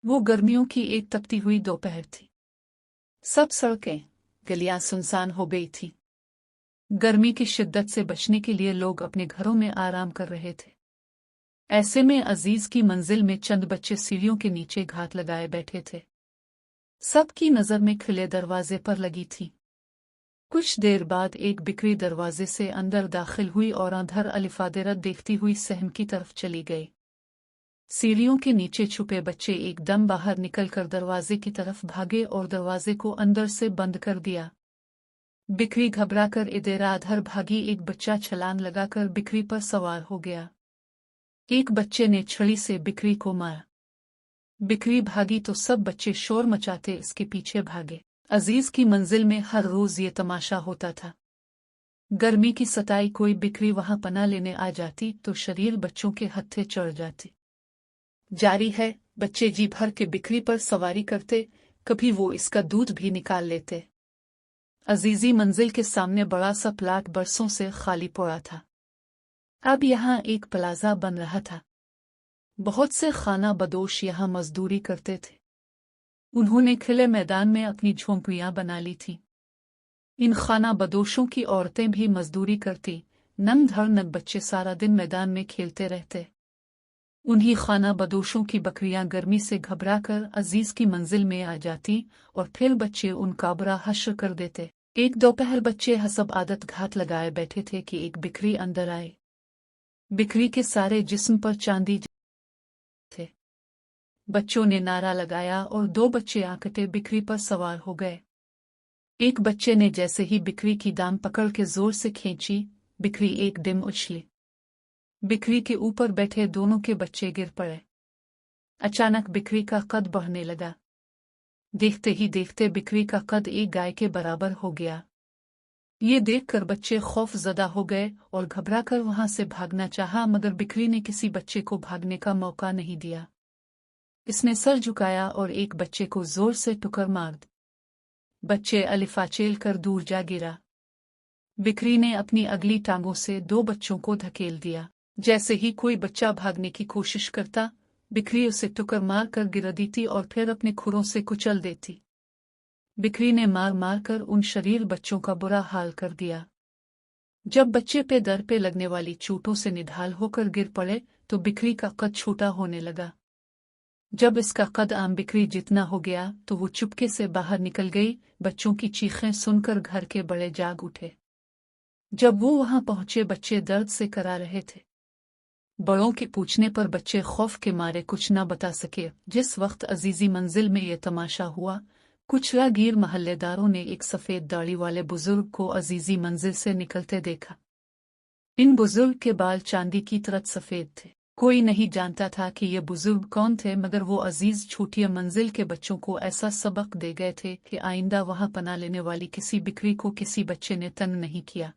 वो गर्मियों की एक तपती हुई दोपहर थी। सब सड़कें गलियां सुनसान हो गई थीं। गर्मी की शिद्दत से बचने के लिए लोग अपने घरों में आराम कर रहे थे। ऐसे में अजीज की मंजिल में चंद बच्चे सीढ़ियों के नीचे घात लगाए बैठे थे। सबकी नजर में खुले दरवाजे पर लगी थी। कुछ देर बाद एक बिक्री दरवाजे से अंदर दाखिल हुई और अंधर अलिफादेरत देखती हुई सहम की तरफ चली गई। सीढ़ियों के नीचे छुपे बच्चे एकदम बाहर निकलकर दरवाजे की तरफ भागे और दरवाजे को अंदर से बंद कर दिया। बिक्री घबराकर इधर-उधर भागी। एक बच्चा छलांग लगाकर बिक्री पर सवार हो गया। एक बच्चे ने छड़ी से बिक्री को मारा। बिक्री भागी तो सब बच्चे शोर मचाते इसके पीछे भागे। अजीज की मंजिल में हर रोज ये तमाशा होता था। गर्मी की सताई कोई बिक्री वहां पनाह लेने आ जाती तो शरीर बच्चों के हत्थे चढ़ जाती। जारी है, बच्चे जी भर के बिक्री पर सवारी करते, कभी वो इसका दूध भी निकाल लेते। अजीजी मंजिल के सामने बड़ा सा प्लाट बरसों से खाली पड़ा था। अब यहाँ एक प्लाजा बन रहा था। बहुत से खाना बदोश यहाँ मजदूरी करते थे। उन्होंने खुले मैदान में अपनी झोंपड़ियां बना ली थीं। इन खाना बदोशों की औरतें भी मजदूरी करती। नंग धड़ नग बच्चे सारा दिन मैदान में खेलते रहते। उन्हीं खाना बदोशों की बकरियां गर्मी से घबराकर अजीज की मंजिल में आ जाती और फिर बच्चे उनका बुरा हश्र कर देते। एक दोपहर बच्चे हसब आदत घात लगाए बैठे थे कि एक बिक्री अंदर आए। बिक्री के सारे जिस्म पर चांदी थे। बच्चों ने नारा लगाया और दो बच्चे आकटे बिक्री पर सवार हो गए। एक बच्चे ने जैसे ही बिक्री की दाम पकड़ के जोर से खींची, बिक्री एक डिम उछली। बिक्री के ऊपर बैठे दोनों के बच्चे गिर पड़े। अचानक बिक्री का कद बढ़ने लगा। देखते ही देखते बिक्री का कद एक गाय के बराबर हो गया। ये देखकर बच्चे खौफजदा हो गए और घबराकर वहां से भागना चाहा, मगर बिक्री ने किसी बच्चे को भागने का मौका नहीं दिया। इसने सर झुकाया और एक बच्चे को जोर से टुकर मार दी। बच्चे अलिफाचेल कर दूर जा गिरा। बिक्री ने अपनी अगली टांगों से दो बच्चों को धकेल दिया। जैसे ही कोई बच्चा भागने की कोशिश करता, बिक्री उसे टुकर मार कर गिरा देती और फिर अपने खुरों से कुचल देती। बिक्री ने मार मार कर उन शरीर बच्चों का बुरा हाल कर दिया। जब बच्चे पे दर पे लगने वाली चोटों से निढाल होकर गिर पड़े तो बिक्री का कद छोटा होने लगा। जब इसका कद आम बिक्री जितना हो गया तो वो चुपके से बाहर निकल गई। बच्चों की चीखें सुनकर घर के बड़े जाग उठे। जब वो वहां पहुंचे, बच्चे दर्द से करा रहे थे। बड़ों के पूछने पर बच्चे खौफ के मारे कुछ न बता सके। जिस वक्त अजीजी मंजिल में ये तमाशा हुआ, कुछ राहगीर महल्लेदारों ने एक सफेद दाढ़ी वाले बुजुर्ग को अजीजी मंजिल से निकलते देखा। इन बुजुर्ग के बाल चांदी की तरह सफेद थे। कोई नहीं जानता था कि ये बुजुर्ग कौन थे, मगर वो अजीज छोटी मंजिल के बच्चों को ऐसा सबक दे गए थे कि आइंदा वहां पनाह लेने वाली किसी बिक्री को किसी बच्चे ने तंग नहीं किया।